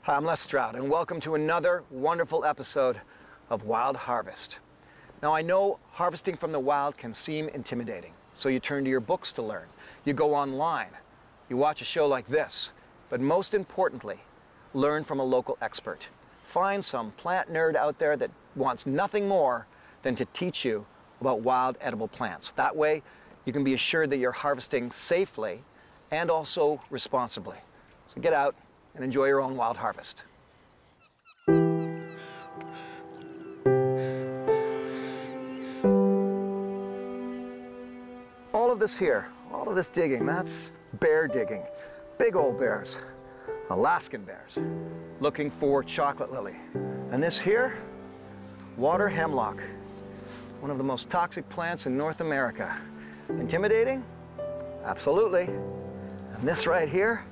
Hi, I'm Les Stroud, and welcome to another wonderful episode of Wild Harvest. Now, I know harvesting from the wild can seem intimidating, so you turn to your books to learn. You go online, you watch a show like this, but most importantly, learn from a local expert. Find some plant nerd out there that wants nothing more than to teach you about wild edible plants. That way, you can be assured that you're harvesting safely and also responsibly. So get out and enjoy your own wild harvest. All of this here, all of this digging, that's bear digging. Big old bears, Alaskan bears, looking for chocolate lily. And this here, water hemlock, one of the most toxic plants in North America. Intimidating? Absolutely. And this right here,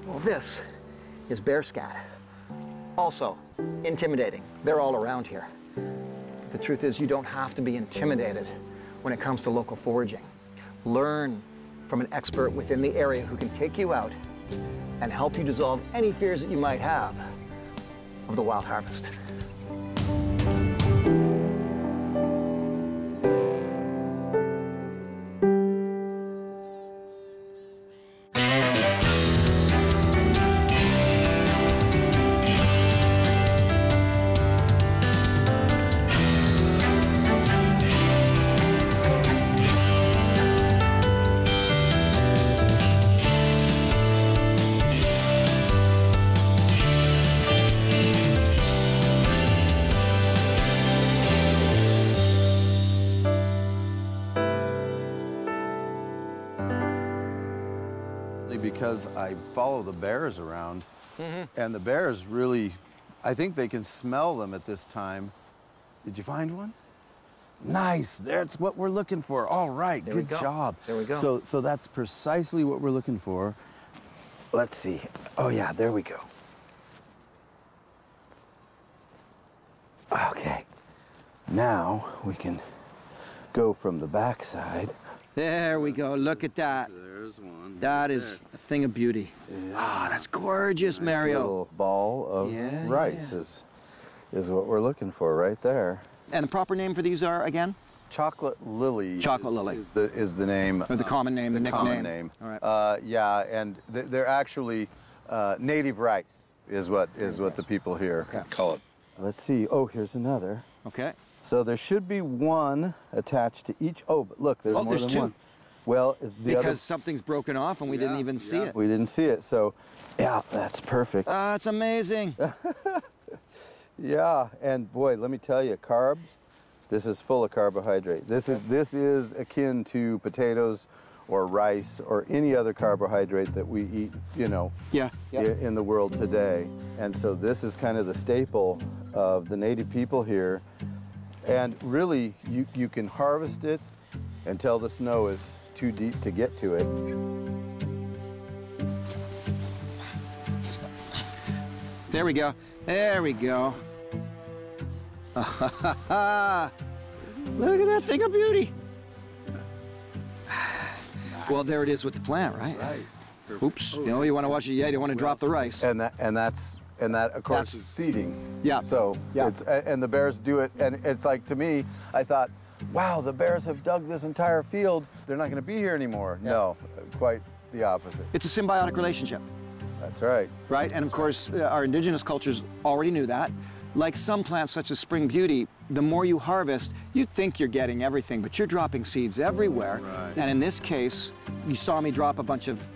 well, this is bear scat. Also intimidating. They're all around here. The truth is, you don't have to be intimidated when it comes to local foraging. Learn from an expert within the area who can take you out and help you dissolve any fears that you might have of the wild harvest. Because I follow the bears around, and the bears really, I think they can smell them at this time. Did you find one? Nice, that's what we're looking for. All right, good job. There we go. So that's precisely what we're looking for. Let's see. Oh yeah, there we go. Okay, now we can go from the backside. There we go, look at that. There's one. That is a thing of beauty. Ah, that's gorgeous, Nice Mario. little ball of rice is what we're looking for right there. And the proper name for these are, again? Chocolate lily. Chocolate lily. Is the name. Or the common name, the nickname. Common name. All right. Yeah, and they're actually native rice is what the people here call it. Let's see. Oh, here's another. Okay. So there should be one attached to each. Oh, but look, there's more than two. one. Well, because something's broken off and we didn't even see it. We didn't see it, so yeah, that's perfect. That's amazing. Yeah, and boy, let me tell you, carbs. This is full of carbohydrate. This is akin to potatoes or rice or any other carbohydrate that we eat, in the world today. And so this is kind of the staple of the native people here. And really, you can harvest it until the snow is too deep to get to it. There we go. There we go. Look at that thing of beauty. Well, there it is with the plant, right? Right. Oops. You want to watch it. Yeah, you don't want to drop the rice. And that of course is seeding. Yeah. So and the bears do it, and it's like, to me, I thought, wow, the bears have dug this entire field. They're not going to be here anymore. Yeah. No, quite the opposite. It's a symbiotic relationship. That's right. Right, and of course, our indigenous cultures already knew that. Like some plants, such as spring beauty, the more you harvest, you think you're getting everything, but you're dropping seeds everywhere. Right. And in this case, you saw me drop a bunch of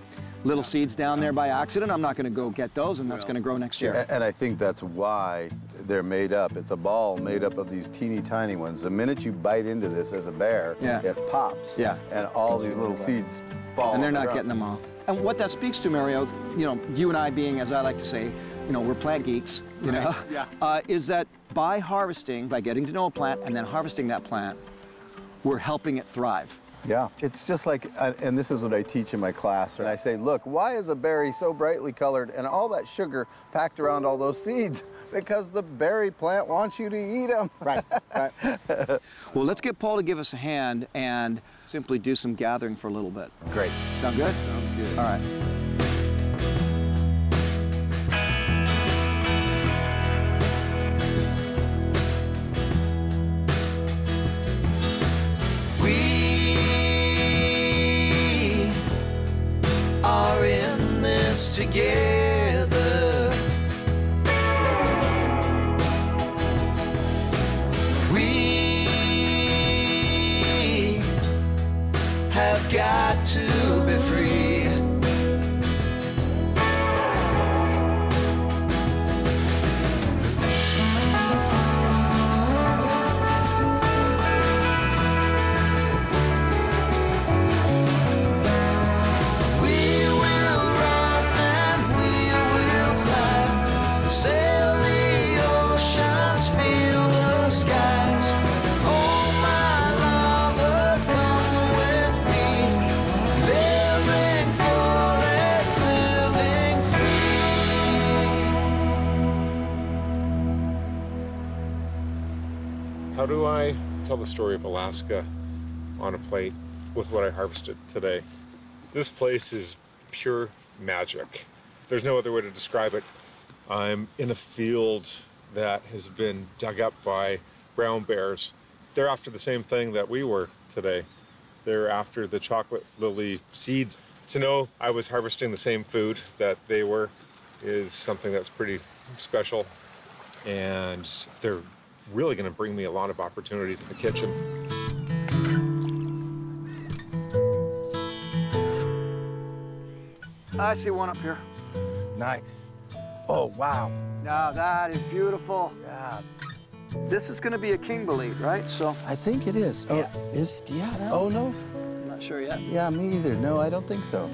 little seeds down there by accident. I'm not going to go get those, and that's going to grow next year. And I think that's why they're made up. It's a ball made up of these teeny tiny ones. The minute you bite into this as a bear, it pops. Yeah. And all these little seeds fall. And they're not getting them all. And what that speaks to, Mario, you and I being, as I like to say, we're plant geeks, is that by harvesting, by getting to know a plant and then harvesting that plant, we're helping it thrive. Yeah, it's just like, and this is what I teach in my class, and I say, look, why is a berry so brightly colored and all that sugar packed around all those seeds? Because the berry plant wants you to eat them. Right, right. Well, let's get Paul to give us a hand and simply do some gathering for a little bit. Great. Sound good? Sounds good. All right. together. We have got to be free. How do I tell the story of Alaska on a plate with what I harvested today? This place is pure magic. There's no other way to describe it. I'm in a field that has been dug up by brown bears. They're after the same thing that we were today. They're after the chocolate lily seeds. To know I was harvesting the same food that they were is something that's pretty special, and they're really going to bring me a lot of opportunities in the kitchen. I see one up here. Nice. Oh, wow. Now that is beautiful. Yeah. This is going to be a king bolete, right? So I think it is. Oh, yeah. Is it? Yeah. No. Oh, no. I'm not sure yet. Yeah, me either. No, I don't think so.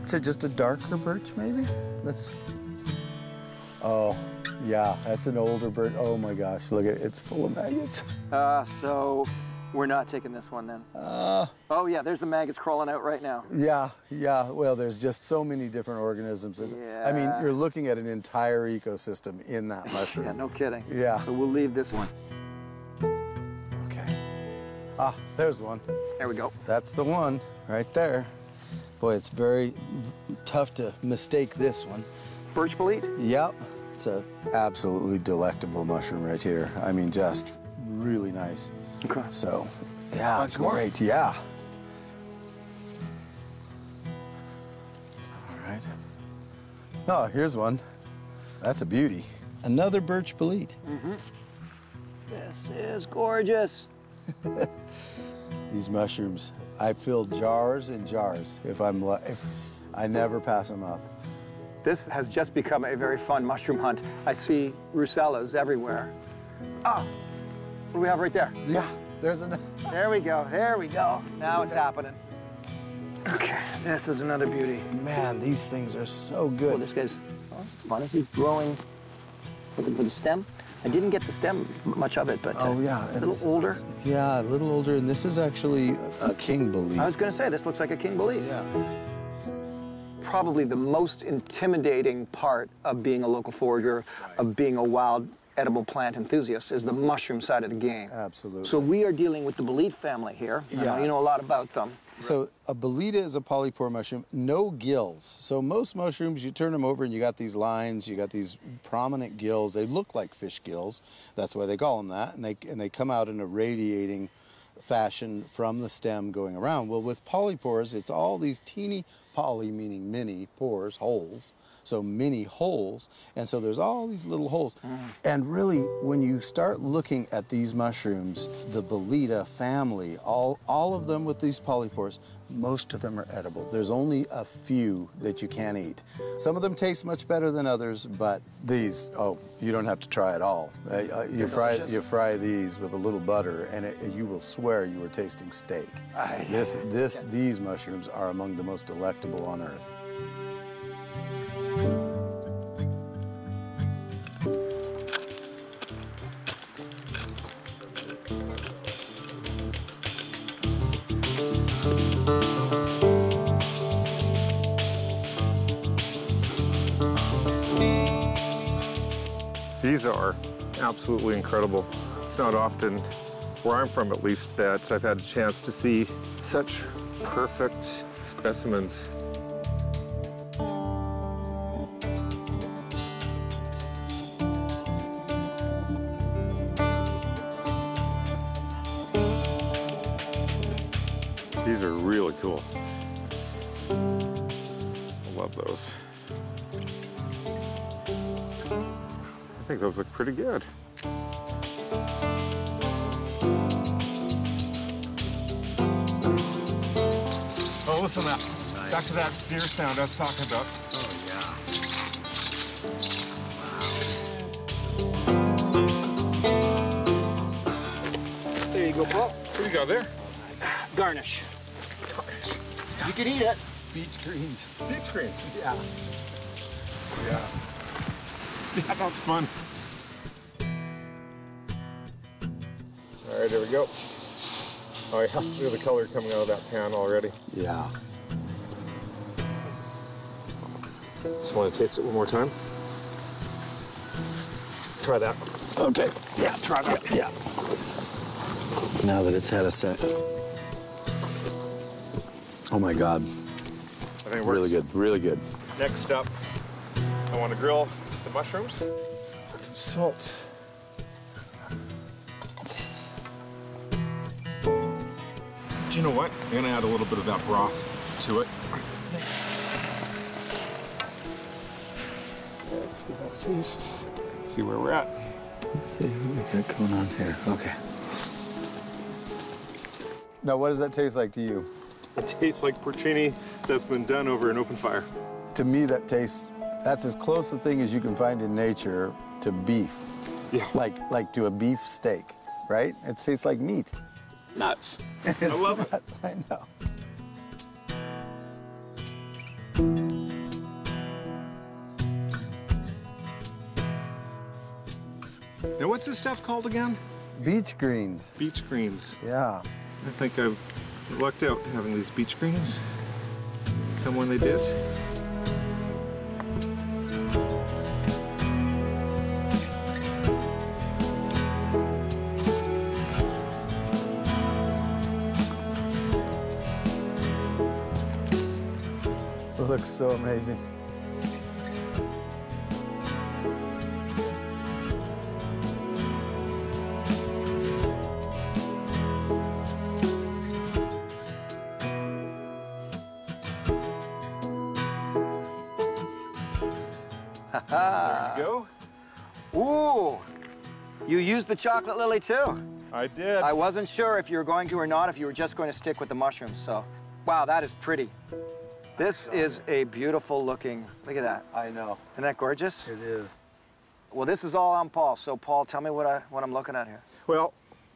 Is it just a darker birch, maybe? Let's... Oh, yeah, that's an older birch. Oh, my gosh, look at it. It's full of maggots. So we're not taking this one then? Oh, yeah, there's the maggots crawling out right now. Yeah, yeah. Well, there's just so many different organisms. Yeah. I mean, you're looking at an entire ecosystem in that mushroom. Yeah, no kidding. Yeah. So we'll leave this one. Okay. Ah, there's one. There we go. That's the one right there. Boy, it's very tough to mistake this one. Birch bolete? Yep. It's a absolutely delectable mushroom right here. I mean, just really nice. Okay. So, yeah, it's more? great. Yeah. All right. Oh, here's one. That's a beauty. Another birch bolete. Mm-hmm. This is gorgeous. These mushrooms, I fill jars and jars if I never pass them up. This has just become a very fun mushroom hunt. I see rusellas everywhere. Oh, what do we have right there? Yeah, there's another. There we go, there we go. Now it's happening. Okay, this is another beauty. Man, these things are so good. Oh, this guy's funny. He's growing with the stem. I didn't get the stem, much of it, but oh, yeah. a little older. Yeah, a little older, and this is actually a king bolete. I was gonna say, this looks like a king bolete. Yeah. Probably the most intimidating part of being a local forager, of being a wild edible plant enthusiast, is the mushroom side of the game. Absolutely. So we are dealing with the bolete family here. I know you know a lot about them. So a bolete is a polypore mushroom, no gills. So most mushrooms, you turn them over and you got these lines, you got these prominent gills. They look like fish gills. That's why they call them that. And they come out in a radiating fashion from the stem going around. Well, with polypores, it's all these teeny, poly meaning many, pores, holes, so many holes, and so there's all these little holes. And really, when you start looking at these mushrooms, the Boleta family, all of them with these polypores, most of them are edible. There's only a few that you can't eat. Some of them taste much better than others, but these, oh, you don't have to try it all. You fry these with a little butter, and you will swear you were tasting steak. These mushrooms are among the most delectable on earth. These are absolutely incredible. It's not often, where I'm from at least, that I've had a chance to see such perfect specimens. These are really cool. I love those. think those look pretty good. Oh, listen to that. Nice. Back to that sear sound I was talking about. Oh, yeah. There you go, Paul. What do you got there? Garnish. You can eat it. Beach greens. Beach greens. Yeah. Yeah. Yeah, that's fun. All right, there we go. Oh, yeah, look at the color coming out of that pan already. Yeah. Just want to taste it one more time. Try that. Okay. Yeah, try that. Yeah. Now that it's had a second. Oh my God. I think it works. Really good, really good. Next up, I want to grill the mushrooms. Add some salt. Do you know what? I'm gonna add a little bit of that broth to it. Let's give that a taste. See where we're at. Let's see what we got going on here. Okay. Now, what does that taste like to you? It tastes like porcini that's been done over an open fire. To me, that's as close a thing as you can find in nature to beef. Yeah. Like to a beef steak, right? It tastes like meat. It's nuts. I love it. I know. Now, what's this stuff called again? Beach greens. Beach greens. Yeah. I think I've lucked out having these beach greens come when they did. It looks so amazing. There you go. Ooh, you used the chocolate lily too. I did. I wasn't sure if you were going to or not, if you were just going to stick with the mushrooms, so. Wow, that is pretty. This is a beautiful looking, look at that. I know. Isn't that gorgeous? It is. Well, this is all on Paul, so Paul, tell me what I'm looking at here. Well,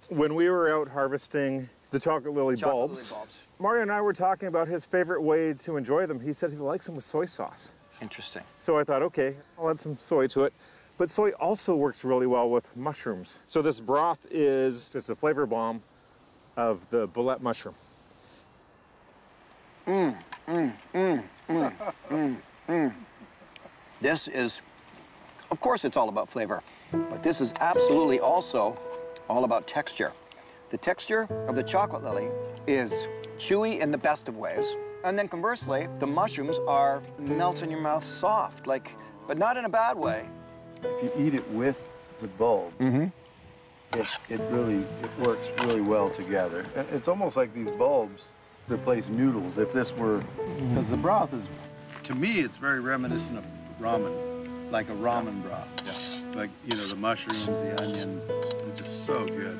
when we were out harvesting the chocolate lily bulbs, Mario and I were talking about his favorite way to enjoy them. He said he likes them with soy sauce. Interesting. So I thought, okay, I'll add some soy to it. But soy also works really well with mushrooms. So this broth is just a flavor bomb of the boulette mushroom. This is, of course it's all about flavor, but this is absolutely also all about texture. The texture of the chocolate lily is chewy in the best of ways. And then conversely, the mushrooms are melt in your mouth soft, but not in a bad way. If you eat it with the bulbs, it works really well together. It's almost like these bulbs replace noodles. If this were, because the broth is, to me, it's very reminiscent of ramen, like a ramen broth. Yeah. Like, you know, the mushrooms, the onion, it's just so good.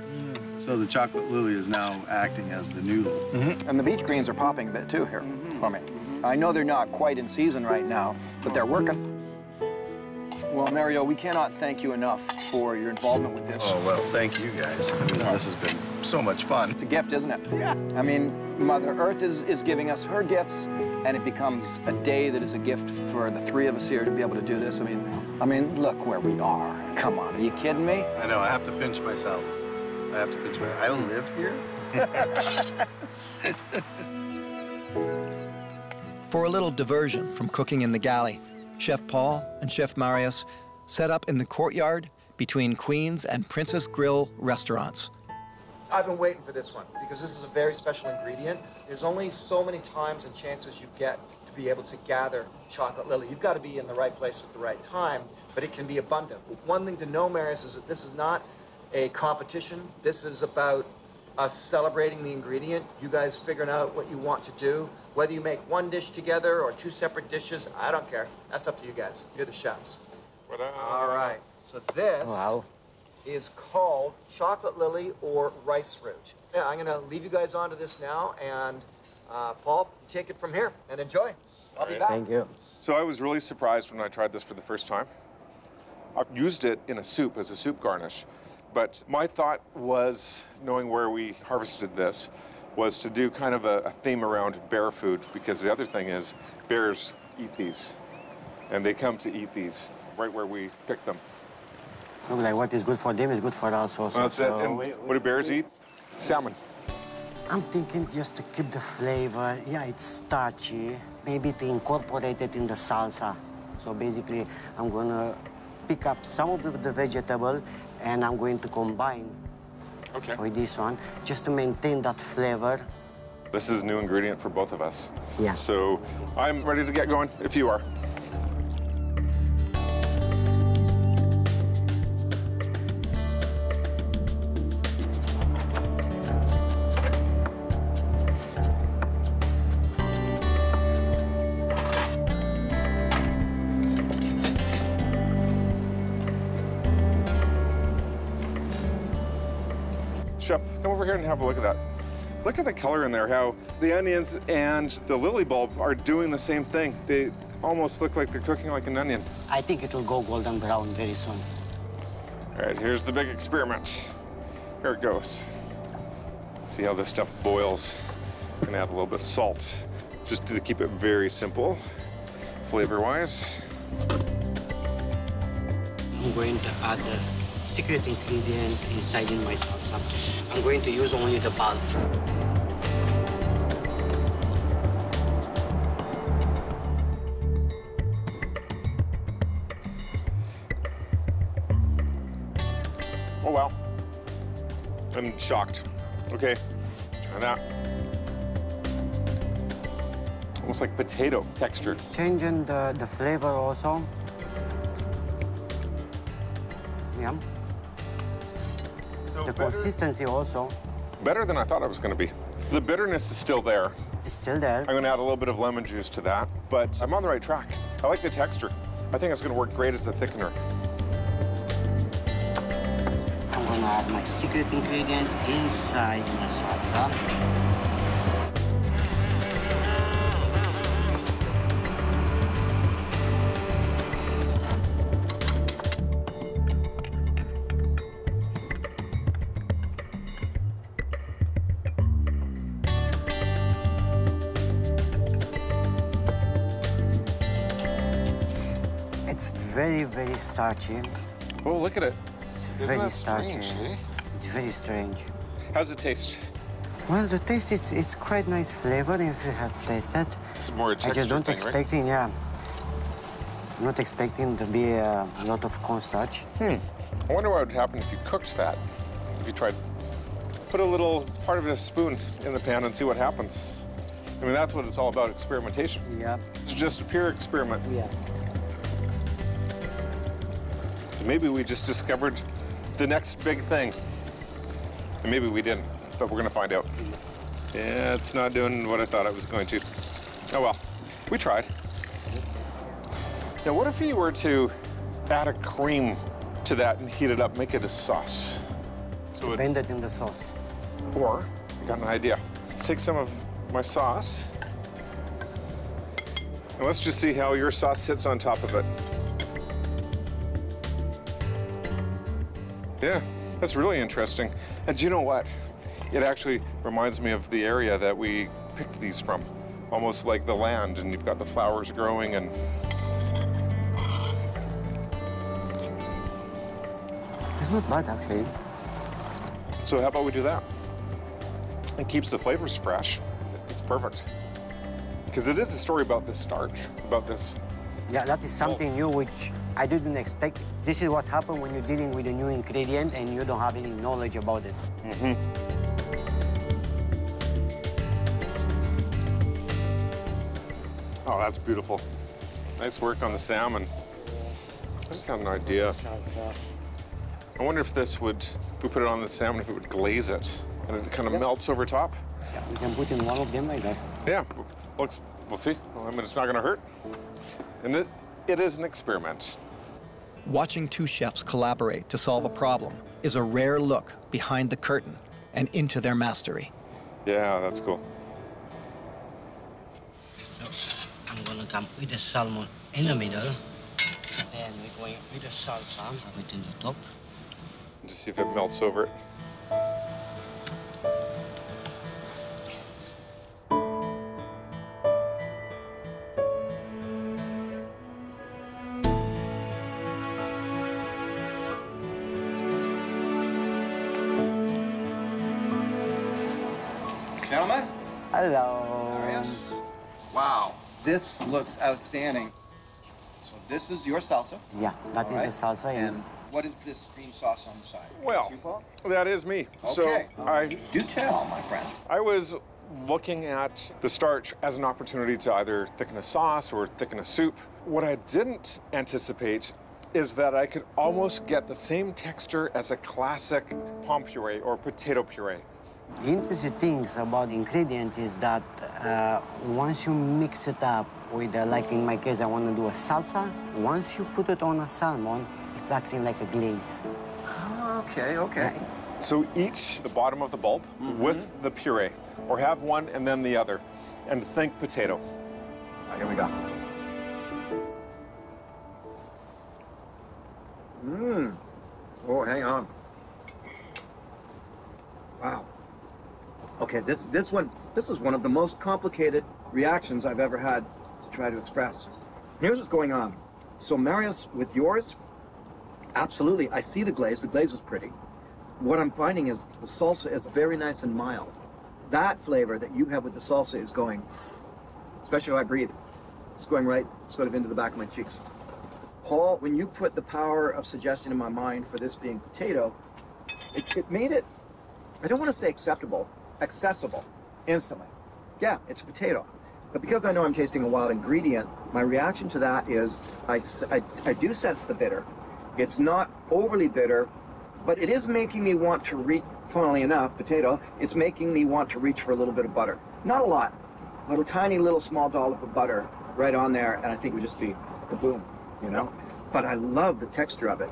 So the chocolate lily is now acting as the noodle. And the beach greens are popping a bit too here for me. I know they're not quite in season right now, but they're working. Well, Mario, we cannot thank you enough for your involvement with this. Oh, well, thank you guys. I mean, this has been so much fun. It's a gift, isn't it? Yeah. I mean, Mother Earth is giving us her gifts, and it becomes a day that is a gift for the three of us here to be able to do this. I mean, look where we are. Come on, are you kidding me? I know, I have to pinch myself. I don't live here. For a little diversion from cooking in the galley, Chef Paul and Chef Marius set up in the courtyard between Queen's and Princess Grill restaurants. I've been waiting for this one because this is a very special ingredient. There's only so many times and chances you get to be able to gather chocolate lily. You've got to be in the right place at the right time, but it can be abundant. One thing to know, Marius, is that this is not a competition. This is about us celebrating the ingredient, you guys figuring out what you want to do. Whether you make one dish together or two separate dishes, I don't care. That's up to you guys. You're the chefs. All right. So this is called chocolate lily or rice root. Yeah, I'm gonna leave you guys onto this now, and Paul, take it from here and enjoy. I'll be back. Thank you. So I was really surprised when I tried this for the first time. I've used it in a soup as a soup garnish, but my thought was, knowing where we harvested this, was to do kind of a theme around bear food, because the other thing is bears eat these, and they come to eat these right where we picked them. Look like what is good for them is good for us also. Well, that's it. And what do bears eat? Salmon. I'm thinking just to keep the flavor. Yeah, it's starchy. Maybe to incorporate it in the salsa. So basically, I'm gonna pick up some of the vegetable and I'm going to combine with this one just to maintain that flavor. This is a new ingredient for both of us. Yeah. So I'm ready to get going if you are. Chef, come over here and have a look at that. Look at the color in there, how the onions and the lily bulb are doing the same thing. They almost look like they're cooking like an onion. I think it will go golden brown very soon. All right, here's the big experiment. Here it goes. Let's see how this stuff boils. I'm gonna add a little bit of salt, just to keep it very simple, flavor-wise. I'm going to add the secret ingredient inside in my salsa. I'm going to use only the bulb. Oh, wow. I'm shocked. Okay, try that. Almost like potato texture. Changing the flavor also. Yeah. So the consistency also. Better than I thought it was going to be. The bitterness is still there. It's still there. I'm going to add a little bit of lemon juice to that, but I'm on the right track. I like the texture. I think it's going to work great as a thickener. I'm going to add my secret ingredients inside the salsa. Very, very starchy. Oh, look at it. It's Isn't very that starchy. strange, eh? It's very strange. How's it taste? Well, the taste, it's quite nice flavor if you have tasted. It's more a texture I just don't thing, expecting, yeah. I'm not expecting to be a lot of cornstarch. I wonder what would happen if you cooked that. If you tried, put a little part of a spoon in the pan and see what happens. I mean, that's what it's all about, experimentation. Yeah. It's just a pure experiment. Yeah. Maybe we just discovered the next big thing. And maybe we didn't, but we're gonna find out. Yeah, it's not doing what I thought it was going to. Oh well, we tried. Now, what if you were to add a cream to that and heat it up, make it a sauce? So Blend it in the sauce. Or, I got an idea. Let's take some of my sauce, and let's just see how your sauce sits on top of it. Yeah, that's really interesting. And do you know what? It actually reminds me of the area that we picked these from. Almost like the land, and you've got the flowers growing and... It's not bad, actually. So how about we do that? It keeps the flavors fresh. It's perfect. Because it is a story about this starch, about this... Yeah, that is something new which I didn't expect. This is what happens when you're dealing with a new ingredient and you don't have any knowledge about it. Oh, that's beautiful. Nice work on the salmon. I just had an idea. I wonder if this would, if we put it on the salmon, if it would glaze it and it kind of melts over top. Yeah, we can put in one of them like that. Yeah, we'll see. Well, I mean, it's not going to hurt. And it is an experiment. Watching two chefs collaborate to solve a problem is a rare look behind the curtain and into their mastery. Yeah, that's cool. So I'm gonna come with the salmon in the middle, and we're going with the salsa, have it in the top. Just see if it melts over it. Gentlemen. Hello. Marius. Wow, this looks outstanding. So this is your salsa. Yeah, that is All right. the salsa. And what is this cream sauce on the side? Well, You, Paul? that is me. Okay. So Do tell, my friend. I was looking at the starch as an opportunity to either thicken a sauce or thicken a soup. What I didn't anticipate is that I could almost get the same texture as a classic pomme puree or potato puree. The interesting things about the ingredient is that once you mix it up with, like in my case, I want to do a salsa. Once you put it on a salmon, it's acting like a glaze. Oh, okay, okay. So eat the bottom of the bulb with the puree, or have one and then the other, and think potato. All right, here we go. Mmm. Oh, hang on. Wow. Okay, this is one of the most complicated reactions I've ever had to try to express. Here's what's going on. So Marius, with yours, absolutely, I see the glaze. The glaze is pretty. What I'm finding is the salsa is very nice and mild. That flavor that you have with the salsa is going, especially if I breathe, it's going right sort of into the back of my cheeks. Paul, when you put the power of suggestion in my mind for this being potato, it made it, I don't want to say acceptable, accessible instantly. Yeah, it's a potato. But because I know I'm tasting a wild ingredient, my reaction to that is I do sense the bitter. It's not overly bitter, but it is making me want to reach, funnily enough, potato, it's making me want to reach for a little bit of butter. Not a lot, but a tiny little small dollop of butter right on there, and I think it would just be a boom, you know? But I love the texture of it.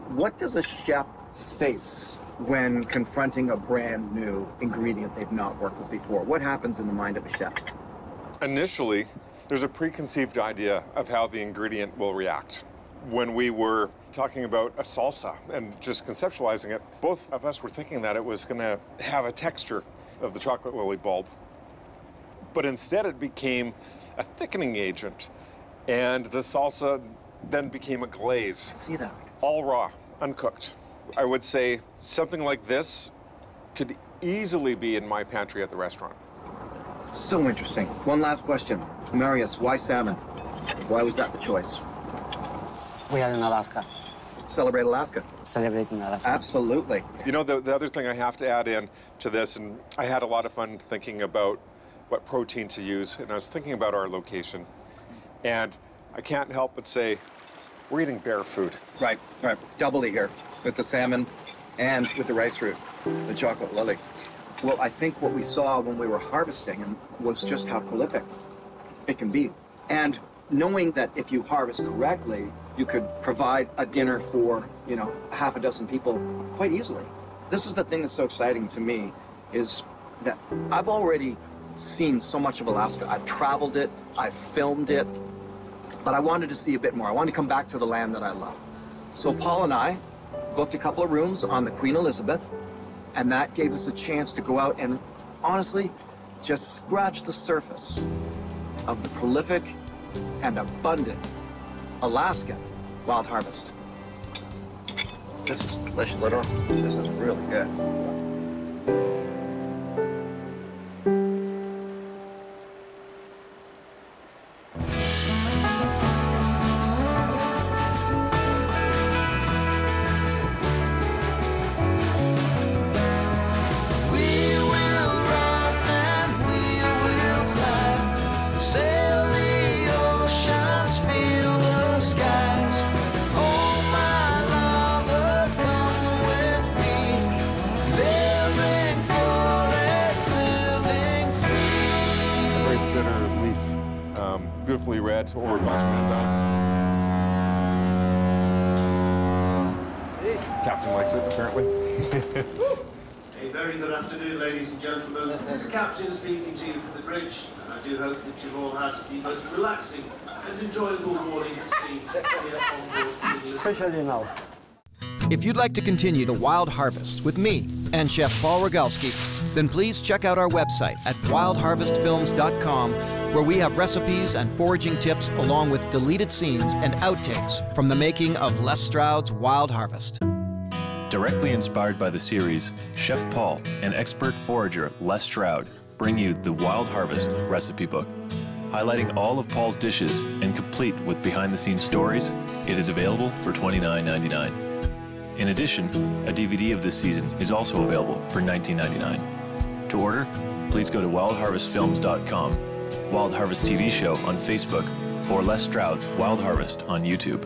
What does a chef face when confronting a brand new ingredient they've not worked with before? What happens in the mind of a chef? Initially, there's a preconceived idea of how the ingredient will react. When we were talking about a salsa and just conceptualizing it, both of us were thinking that it was going to have a texture of the chocolate lily bulb. But instead it became a thickening agent, and the salsa then became a glaze. See that? All raw, uncooked. I would say something like this could easily be in my pantry at the restaurant. So interesting. One last question. Marius, why salmon? Why was that the choice? We are in Alaska. Celebrate Alaska. Celebrating Alaska. Absolutely. You know, the other thing I have to add in to this, and I had a lot of fun thinking about what protein to use, and I was thinking about our location, and I can't help but say, we're eating bear food. Right, right. Doubly here with the salmon and with the rice root, the chocolate lily. Well, I think what we saw when we were harvesting was just how prolific it can be. And knowing that if you harvest correctly, you could provide a dinner for, you know, half a dozen people quite easily. This is the thing that's so exciting to me, is that I've already seen so much of Alaska. I've traveled it, I've filmed it, but I wanted to see a bit more. I wanted to come back to the land that I love. So Paul and I booked a couple of rooms on the Queen Elizabeth, and that gave us a chance to go out and honestly just scratch the surface of the prolific and abundant Alaskan wild harvest. This is delicious. Right on. This is really good. Beautifully red or much Captain likes it, apparently. A very good afternoon, ladies and gentlemen. This is the captain speaking to you from the bridge, and I do hope that you've all had the most relaxing and enjoyable morning at sea here on board. Especially now. If you'd like to continue the Wild Harvest with me and Chef Paul Rogalski, then please check out our website at wildharvestfilms.com, where we have recipes and foraging tips along with deleted scenes and outtakes from the making of Les Stroud's Wild Harvest. Directly inspired by the series, Chef Paul and expert forager Les Stroud bring you the Wild Harvest recipe book. Highlighting all of Paul's dishes and complete with behind-the-scenes stories, it is available for $29.99. In addition, a DVD of this season is also available for $19.99. To order, please go to wildharvestfilms.com, Wild Harvest TV show on Facebook, or Les Stroud's Wild Harvest on YouTube.